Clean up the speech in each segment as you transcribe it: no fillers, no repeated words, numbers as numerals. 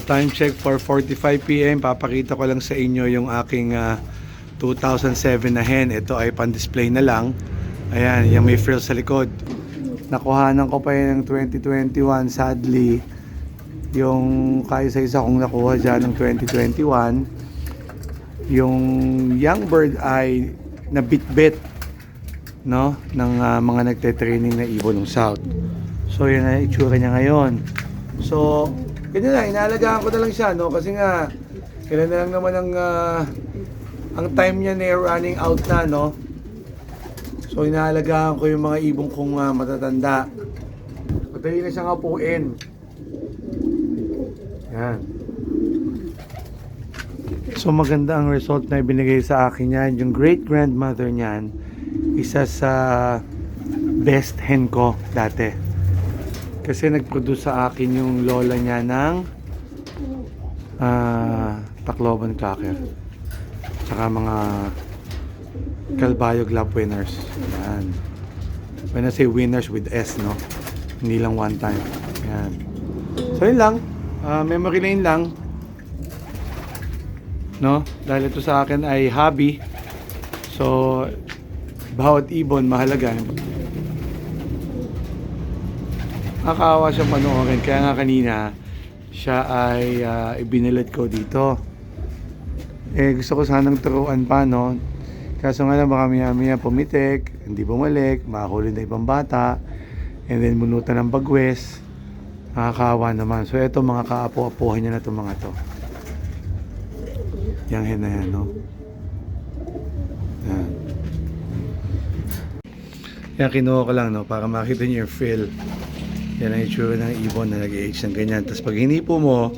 Time check for 4:45 p.m. Papakita ko lang sa inyo yung aking 2007 na hen. Ito ay pan-display na lang. Ayan, yung may frills sa likod. Nakuhanan ko pa yun ng 2021. Sadly, yung kaisa-isa kong nakuha dyan ng 2021. Yung young bird ay nabitbit, no, ng mga nagte-training na ibon ng South. So, yun ang itsura niya ngayon. So, ganyan lang, inaalagaan ko na lang siya, no? Kasi nga, kailan na lang naman ang time niya na running out na, no? So, inaalagaan ko yung mga ibong kong matatanda. Madali na siyang apuin. Yan. So, maganda ang result na ibinigay sa akin yan. Yung great-grandmother niyan, isa sa best hen ko dati. Kasi nag-produce sa akin yung lola niya ng Tacloban Cracker. Tsaka mga Calbayo Glove winners. Yan. When I say winners with S, no? Hindi lang one time. Yan. So yun lang. Memory lane lang. No? Dahil ito sa akin ay hobby. So, bawat ibon mahalaga. Nakakaawa siya panoorin. Kaya nga kanina, siya ay ibinilad ko dito. Gusto ko sanang turuan pa, no? Kaso nga lang baka maya pumitik, hindi bumalik, mahuli na ibang bata, and then munutan ng bagwes. Nakakaawa naman. So ito, mga kaapo-apuhan niya na itong mga to. Yang hen na yan, no? Yan. Yan, kinuha ko lang, no? Para makita niyo yung feel. Yan ang itsura ng ibon na nag-age ng ganyan. Tapos pag hinipo mo,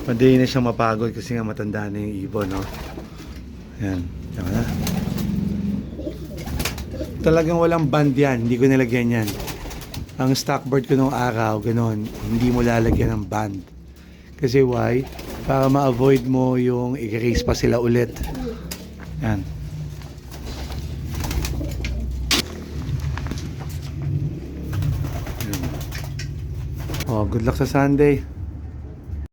madali na siyang mapagod kasi nga matanda na yung ibon, no? Yan. Yan na. Talagang walang band yan. Hindi ko nilagyan yan. Ang stock bird ko nung araw, ganun, hindi mo lalagyan ng band. Kasi why? Para ma-avoid mo yung i-raise pa sila ulit. Yan. Good luck sa Sunday.